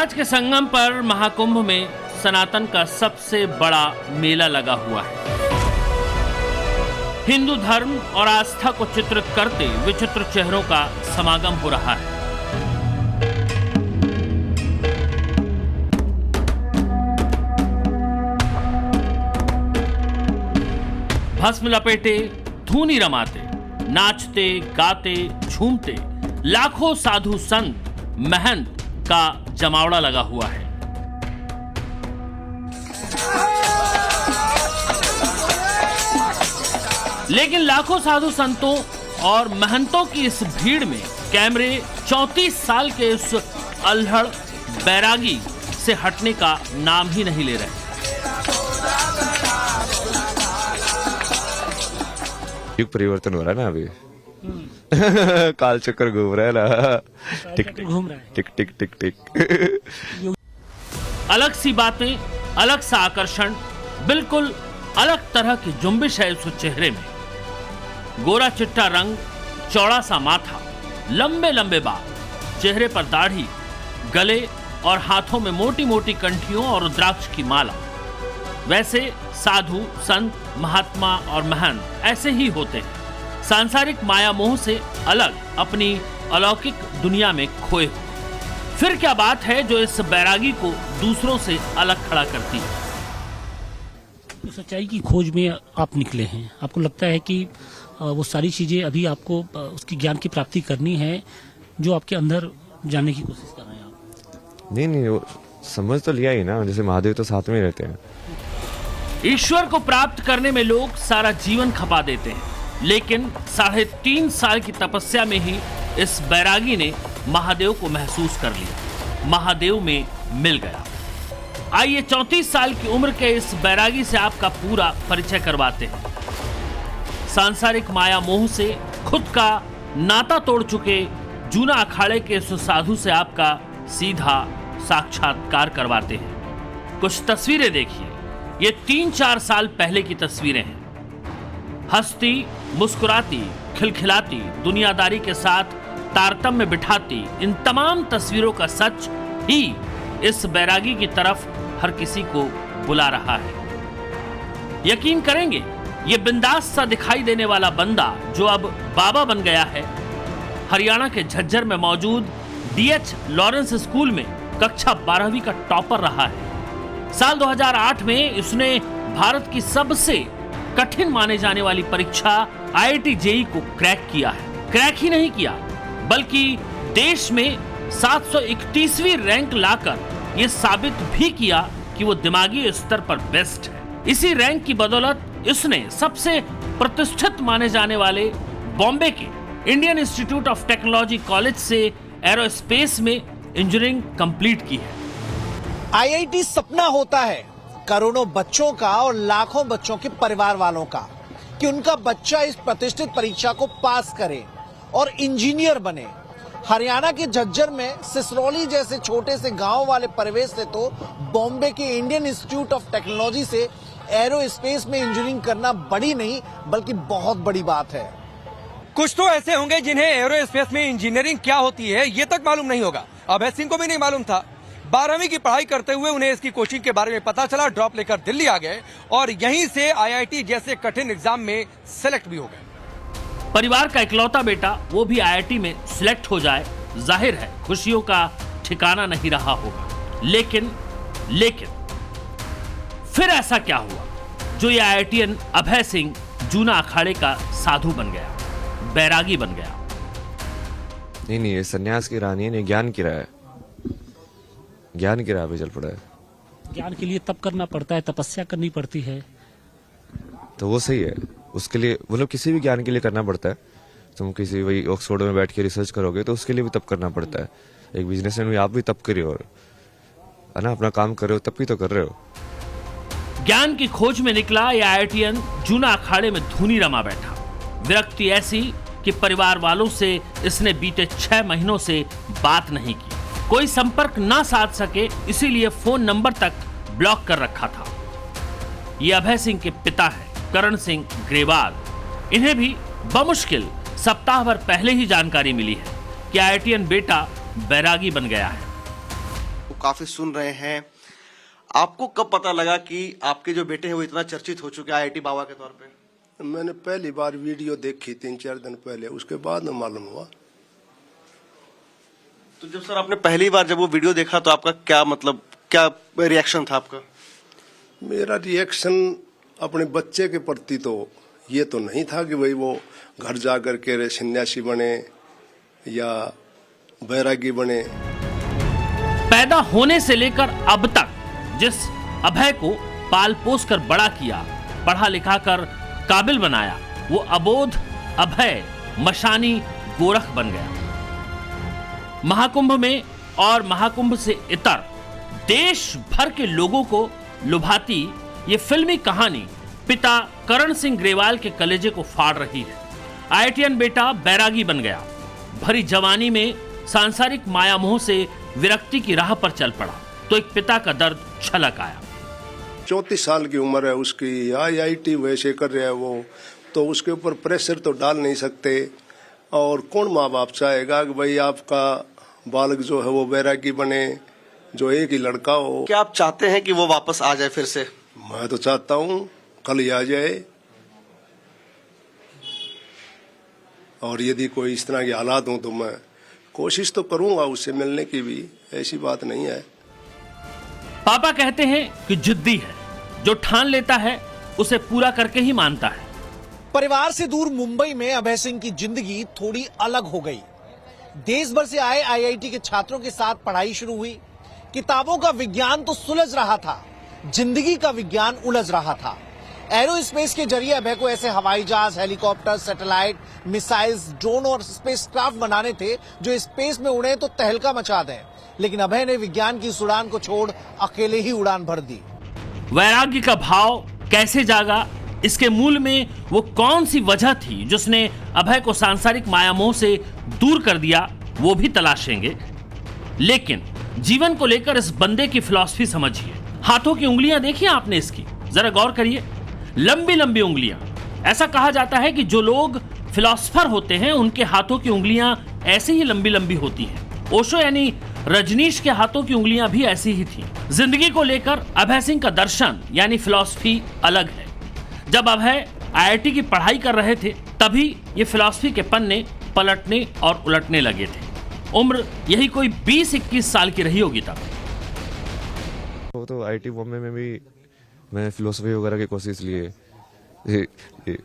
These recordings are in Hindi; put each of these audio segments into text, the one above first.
समाज के संगम पर महाकुंभ में सनातन का सबसे बड़ा मेला लगा हुआ है। हिंदू धर्म और आस्था को चित्रित करते विचित्र चेहरों का समागम हो रहा है। भस्म लपेटे, धूनी रमाते, नाचते, गाते, झूमते लाखों साधु संत महंत का जमावड़ा लगा हुआ है। लेकिन लाखों साधु संतों और महंतों की इस भीड़ में कैमरे 34 साल के इस अल्हड़ बैरागी से हटने का नाम ही नहीं ले रहे। युग परिवर्तन हो रहा है ना अभी। काल चक्कर घूम रहा है ना। टिक टिक टिक टिक टिक। अलग सी बातें, अलग सा आकर्षण, बिल्कुल अलग तरह की जुम्बिश है उस चेहरे में। गोरा चिट्टा रंग, चौड़ा सा माथा, लंबे लंबे बाल, चेहरे पर दाढ़ी, गले और हाथों में मोटी मोटी कंठियों और रुद्राक्ष की माला। वैसे साधु संत महात्मा और महंत ऐसे ही होते हैं, सांसारिक माया मोह से अलग अपनी अलौकिक दुनिया में खोए हुए। फिर क्या बात है जो इस बैरागी को दूसरों से अलग खड़ा करती है? तो सच्चाई की खोज में आप निकले हैं। आपको लगता है कि वो सारी चीजें अभी आपको उसकी ज्ञान की प्राप्ति करनी है जो आपके अंदर जानने की कोशिश कर रहे हैं आप? नहीं, वो समझ तो लिया ही ना, जैसे महादेव तो साथ में रहते हैं। ईश्वर को प्राप्त करने में लोग सारा जीवन खपा देते हैं, लेकिन 3.5 साल की तपस्या में ही इस बैरागी ने महादेव को महसूस कर लिया, महादेव में मिल गया। आइए 34 साल की उम्र के इस बैरागी से आपका पूरा परिचय करवाते हैं। सांसारिक माया मोह से खुद का नाता तोड़ चुके जूना अखाड़े के इस साधु से आपका सीधा साक्षात्कार करवाते हैं। कुछ तस्वीरें देखिए, ये 3-4 साल पहले की तस्वीरें हैं। हंसती, मुस्कुराती, खिलखिलाती, दुनियादारी के साथ तारतम्य बिठाती इन तमाम तस्वीरों का सच ही इस बैरागी की तरफ हर किसी को बुला रहा है। यकीन करेंगे, ये बिंदास सा दिखाई देने वाला बंदा जो अब बाबा बन गया है, हरियाणा के झज्जर में मौजूद DH लॉरेंस स्कूल में कक्षा 12वीं का टॉपर रहा है। साल 2008 में इसने भारत की सबसे कठिन माने जाने वाली परीक्षा IIT JEE को क्रैक किया है। क्रैक ही नहीं किया, बल्कि देश में 731वीं रैंक लाकर यह साबित भी किया कि वो दिमागी स्तर पर बेस्ट है। इसी रैंक की बदौलत इसने सबसे प्रतिष्ठित माने जाने वाले बॉम्बे के Indian institute of technology college से एरोस्पेस में इंजीनियरिंग कंप्लीट की है। IIT सपना होता है करोड़ों बच्चों का और लाखों बच्चों के परिवार वालों का कि उनका बच्चा इस प्रतिष्ठित परीक्षा को पास करे और इंजीनियर बने। हरियाणा के झज्जर में सिसरौली जैसे छोटे से गांव वाले परिवेश से तो बॉम्बे के इंडियन इंस्टीट्यूट ऑफ टेक्नोलॉजी से एरोस्पेस में इंजीनियरिंग करना बड़ी नहीं बल्कि बहुत बड़ी बात है। कुछ तो ऐसे होंगे जिन्हें एरोस्पेस में इंजीनियरिंग क्या होती है ये तक मालूम नहीं होगा। अभय सिंह को भी नहीं मालूम था। 12वीं की पढ़ाई करते हुए उन्हें इसकी कोचिंग के बारे में पता चला, ड्रॉप लेकर दिल्ली आ गए और यहीं से IIT जैसे कठिन एग्जाम में सेलेक्ट भी हो गए। परिवार का इकलौता बेटा वो भी IIT में सिलेक्ट हो जाए, जाहिर है खुशियों का ठिकाना नहीं रहा होगा। लेकिन फिर ऐसा क्या हुआ जो ये IITian अभय सिंह जूना अखाड़े का साधु बन गया, बैरागी बन गया? नहीं, ये सन्यास की रानी है, ज्ञान की राह है। ज्ञान की राह पे चल पड़ा है। ज्ञान के लिए तप करना पड़ता है, तपस्या करनी पड़ती है। तो वो सही है, उसके लिए मतलब किसी भी ज्ञान के लिए करना पड़ता है। तुम किसी वही ऑक्सफोर्ड में बैठ के रिसर्च करोगे तो उसके लिए भी तप करना पड़ता है। एक बिजनेसमैन भी आप भी तप करिए और है ना, अपना काम कर रहे हो तब भी तो कर रहे हो। ज्ञान की खोज में निकला ये IITian जूना अखाड़े में धूनी रमा बैठा। विरक्ति ऐसी कि परिवार वालों से इसने बीते 6 महीनों से बात नहीं की, कोई संपर्क ना साध सके, इसीलिए फोन नंबर तक ब्लॉक कर रखा था। ये अभय सिंह के पिता हैं, करण सिंह ग्रेवाल। इन्हें भी बमुश्किल सप्ताह भर पहले ही जानकारी मिली है कि IITian बेटा बैरागी बन गया है। काफी सुन रहे हैं। आपको कब पता लगा कि आपके जो बेटे हैं वो इतना चर्चित हो चुके हैं IIT बाबा के तौर पे? मैंने पहली बार वीडियो देखी 3-4 दिन पहले, उसके बाद में मालूम हुआ। तो जब सर आपने पहली बार जब वो वीडियो देखा तो आपका क्या रिएक्शन था आपका? मेरा रिएक्शन अपने बच्चे के प्रति तो ये तो नहीं था कि भाई वो घर जा कर के सन्यासी बने या बैरागी बने। पैदा होने से लेकर अब तक जिस अभय को पाल पोस कर बड़ा किया, पढ़ा लिखा कर काबिल बनाया, वो अबोध अभय मशानी गोरख बन गया। महाकुंभ में और महाकुंभ से इतर देश भर के लोगों को लुभाती ये फिल्मी कहानी पिता करण सिंह ग्रेवाल के कलेजे को फाड़ रही है। IITian बेटा बैरागी बन गया, भरी जवानी में सांसारिक मायामोह से विरक्ति की राह पर चल पड़ा तो एक पिता का दर्द छलक आया। 34 साल की उम्र है उसकी, IIT वैसे कर रहा है वो, तो उसके ऊपर प्रेशर तो डाल नहीं सकते। और कौन माँ बाप चाहेगा कि भाई आपका बालक जो है वो बैरागी बने, जो एक ही लड़का हो। क्या आप चाहते हैं कि वो वापस आ जाए फिर से? मैं तो चाहता हूँ कल ही आ जाए, और यदि कोई इस तरह के हालात हो तो मैं कोशिश तो करूंगा उससे मिलने की भी, ऐसी बात नहीं है। पापा कहते हैं कि जिद्दी है, जो ठान लेता है उसे पूरा करके ही मानता है। परिवार से दूर मुंबई में अभय सिंह की जिंदगी थोड़ी अलग हो गई। देश भर से आए IIT के छात्रों के साथ पढ़ाई शुरू हुई। किताबों का विज्ञान तो सुलझ रहा था, जिंदगी का विज्ञान उलझ रहा था। एरोस्पेस के जरिए अभय को ऐसे हवाई जहाज, हेलीकॉप्टर, सैटेलाइट, मिसाइल्स, ड्रोन और स्पेसक्राफ्ट बनाने थे जो स्पेस में उड़े तो तहलका मचा दें। लेकिन अभय ने विज्ञान की इस उड़ान को छोड़ अकेले ही उड़ान भर दी। वैराग्य का भाव कैसे जागा, इसके मूल में वो कौन सी वजह थी जिसने अभय को सांसारिक मायामोह से दूर कर दिया, वो भी तलाशेंगे। लेकिन जीवन को लेकर इस बंदे की फिलॉसफी समझिए। हाथों की उंगलियां देखिए आपने इसकी, जरा गौर करिए, लंबी लंबी उंगलियां। ऐसा कहा जाता है कि जो लोग फिलॉसफर होते हैं उनके हाथों की उंगलियां ऐसे ही लंबी लंबी होती हैं। ओशो यानी रजनीश के हाथों की उंगलियां भी ऐसी ही थी। जिंदगी को लेकर अभय सिंह का दर्शन यानी फिलॉसफी अलग है। जब अभय IIT की पढ़ाई कर रहे थे तभी ये फिलॉसफी के पन्ने पलटने और उलटने लगे थे। उम्र यही कोई 20-21 साल की रही होगी तब। वो तो IIT बॉम्बे में भी मैंने फिलोसफी वगैरह की कोशिश लिए,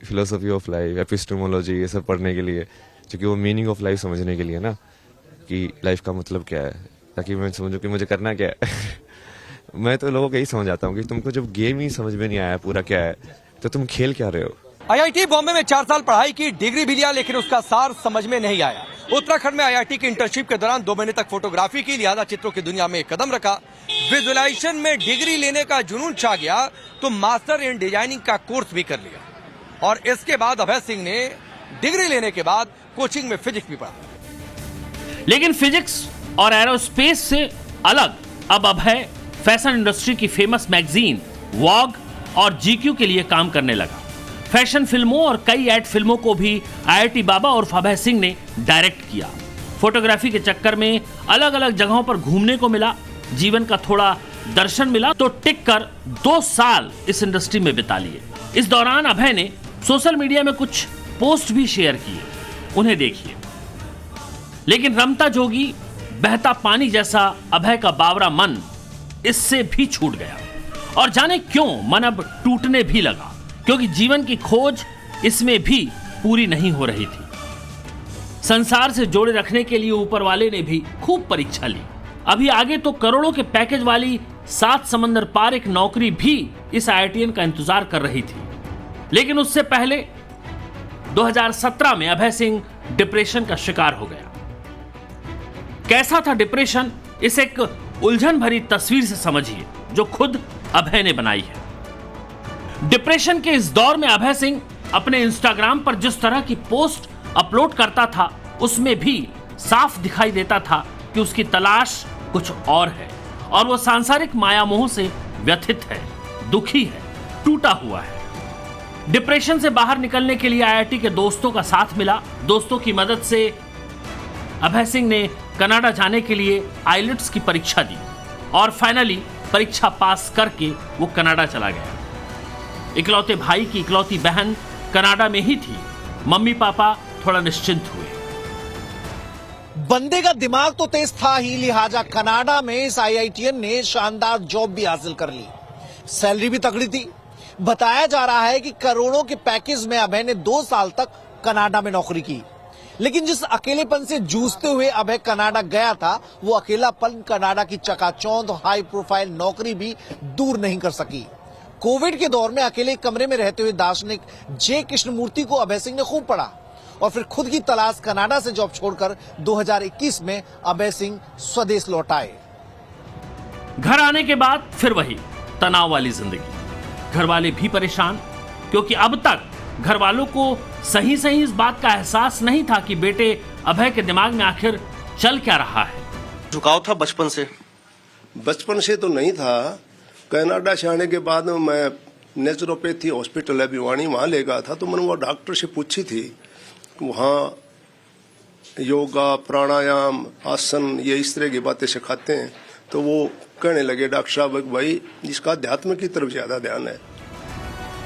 फिलोसफी ऑफ लाइफ, एपिस्टेमोलॉजी, ये सब पढ़ने के लिए, क्योंकि वो मीनिंग ऑफ लाइफ समझने के लिए ना, कि लाइफ का मतलब क्या है, ताकि मैं समझूं कि मुझे करना क्या है। मैं तो लोगों को यही समझ आता हूँ कि तुमको जब गेम ही समझ में नहीं आया पूरा क्या है, तो तुम खेल क्या रहे हो। IIT बॉम्बे में 4 साल पढ़ाई की, डिग्री भी लिया, लेकिन उसका सार समझ में नहीं आया। उत्तराखंड में IIT की इंटर्नशिप के दौरान 2 महीने तक फोटोग्राफी की, लिहाजा चित्रों की दुनिया में कदम रखा। विजुअलाइजेशन में डिग्री लेने का जुनून छा गया तो मास्टर इन डिजाइनिंग का कोर्स भी कर लिया। और इसके बाद अभय सिंह ने डिग्री लेने के बाद कोचिंग में फिजिक्स भी पढ़ा। लेकिन फिजिक्स और एरोस्पेस से अलग अब अभय फैशन इंडस्ट्री की फेमस मैगजीन वॉग और GQ के लिए काम करने लगा। फैशन फिल्मों और कई एड फिल्मों को भी IIT बाबा और अभय सिंह ने डायरेक्ट किया। फोटोग्राफी के चक्कर में अलग अलग जगहों पर घूमने को मिला, जीवन का थोड़ा दर्शन मिला, तो टिक कर 2 साल इस इंडस्ट्री में बिता लिए। इस दौरान अभय ने सोशल मीडिया में कुछ पोस्ट भी शेयर किए, उन्हें देखिए। लेकिन रमता जोगी बहता पानी जैसा अभय का बावरा मन इससे भी छूट गया। और जाने क्यों मन अब टूटने भी लगा, क्योंकि जीवन की खोज इसमें भी पूरी नहीं हो रही थी। संसार से जोड़े रखने के लिए ऊपर वाले ने भी खूब परीक्षा ली। अभी आगे तो करोड़ों के पैकेज वाली 7 समंदर पार एक नौकरी भी इस IITian का इंतजार कर रही थी। लेकिन उससे पहले 2017 में अभय सिंह डिप्रेशन का शिकार हो गया। कैसा था डिप्रेशन, इस एक उलझन भरी तस्वीर से समझिए जो खुद अभय ने बनाई है। डिप्रेशन के इस दौर में अभय सिंह अपने इंस्टाग्राम पर जिस तरह की पोस्ट अपलोड करता था उसमें भी साफ दिखाई देता था कि उसकी तलाश कुछ और है और वो सांसारिक मायामोह से व्यथित है, दुखी है, टूटा हुआ है। डिप्रेशन से बाहर निकलने के लिए IIT के दोस्तों का साथ मिला। दोस्तों की मदद से अभय सिंह ने कनाडा जाने के लिए IELTS की परीक्षा दी। और फाइनली परीक्षा पास करके वो कनाडा चला गया। इकलौते भाई की इकलौती बहन कनाडा में ही थी। मम्मी पापा थोड़ा निश्चिंत हुए। बंदे का दिमाग तो तेज था ही, लिहाजा कनाडा में इस आईआईटीएन ने शानदार जॉब भी हासिल कर ली। सैलरी भी तगड़ी थी। बताया जा रहा है कि करोड़ों के पैकेज में अभय ने 2 साल तक कनाडा में नौकरी की। लेकिन जिस अकेलेपन से जूझते हुए अभय कनाडा गया था, वो अकेलापन कनाडा की चकाचौंध हाई प्रोफाइल नौकरी भी दूर नहीं कर सकी। कोविड के दौर में अकेले कमरे में रहते हुए दार्शनिक जे कृष्णमूर्ति को अभय सिंह ने खूब पढ़ा और फिर खुद की तलाश कनाडा से जॉब छोड़कर 2021 में अभय सिंह स्वदेश लौट आए। घर आने के बाद फिर वही तनाव वाली जिंदगी। घर वाले भी परेशान, क्योंकि अब तक घर वालों को सही इस बात का एहसास नहीं था कि बेटे अभय के दिमाग में आखिर चल क्या रहा है। झुकाव था बचपन से? बचपन से तो नहीं था। कनाडा से आने के बाद मैं नेचुरोपैथी हॉस्पिटल है भिवानी, वहाँ ले गया था। तो मैंने वो डॉक्टर से पूछी थी, वहाँ योगा प्राणायाम आसन ये इस तरह की बातें सिखाते हैं। तो वो कहने लगे डॉक्टर साहब भाई इसका अध्यात्म की तरफ ज्यादा ध्यान है।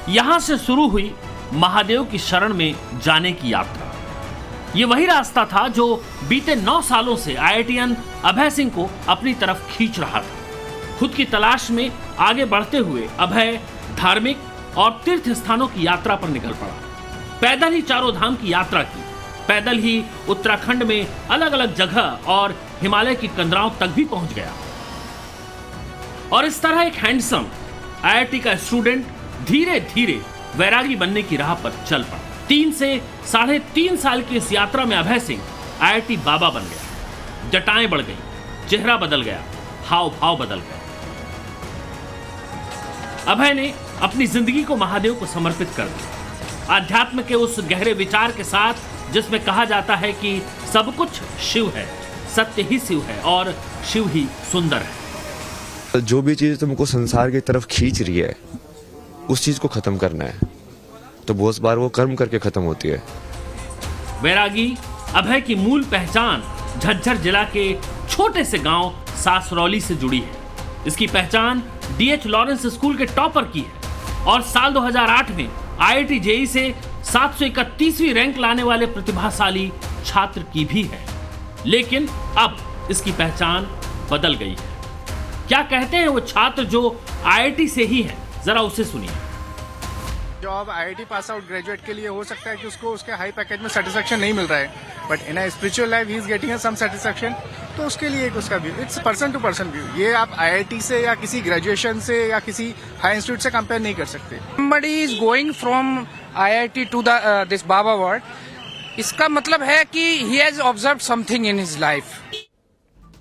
यहां से शुरू हुई महादेव की शरण में जाने की यात्रा। ये वही रास्ता था जो बीते 9 सालों से आईआईटीएन अभय सिंह को अपनी तरफ खींच रहा था। खुद की तलाश में आगे बढ़ते हुए अभय धार्मिक और तीर्थ स्थानों की यात्रा पर निकल पड़ा। पैदल ही चारों धाम की यात्रा की, पैदल ही उत्तराखंड में अलग अलग जगह और हिमालय की कंदराओं तक भी पहुंच गया। और इस तरह एक हैंडसम आईआईटी का स्टूडेंट धीरे धीरे वैरागी बनने की राह पर चल पड़ा। 3 से 3.5 साल की इस यात्रा में अभय सिंह आईआईटी बाबा बन गया। जटाएं बढ़ गई, चेहरा बदल गया, हाव भाव बदल गया। अभय ने अपनी जिंदगी को महादेव को समर्पित कर दिया, आध्यात्म के उस गहरे विचार के साथ जिसमें कहा जाता है कि सब कुछ शिव है, सत्य ही शिव है और शिव ही सुंदर है। जो भी चीज तुमको संसार की तरफ खींच रही है उस चीज को खत्म करना है, तो बहुत बार वो कर्म करके खत्म होती है। वैरागी अभय की मूल पहचान झज्जर जिला के छोटे से गांव सासरौली से जुड़ी है। इसकी पहचान डीएच लॉरेंस स्कूल के टॉपर की है और साल 2008 में आईआईटी जेईई से 731वीं रैंक लाने वाले प्रतिभाशाली छात्र की भी है। लेकिन अब इसकी पहचान बदल गई है। क्या कहते हैं वो छात्र जो आईआईटी से ही है, जरा उसे सुनिए। Job IIT pass out graduate के लिए हो सकता है कि उसको उसके हाई पैकेज में सेटिस्फेक्शन नहीं मिल रहा है, but in a spiritual life he is getting some satisfaction. तो उसके लिए एक उसका view, it's person to person view. ये आप आईआईटी से या किसी ग्रेजुएशन से या किसी हाई इंस्टीट्यूट से कंपेयर नहीं कर सकते। Somebody is going from IIT to this Baba world, इसका मतलब है कि he has observed something in his life.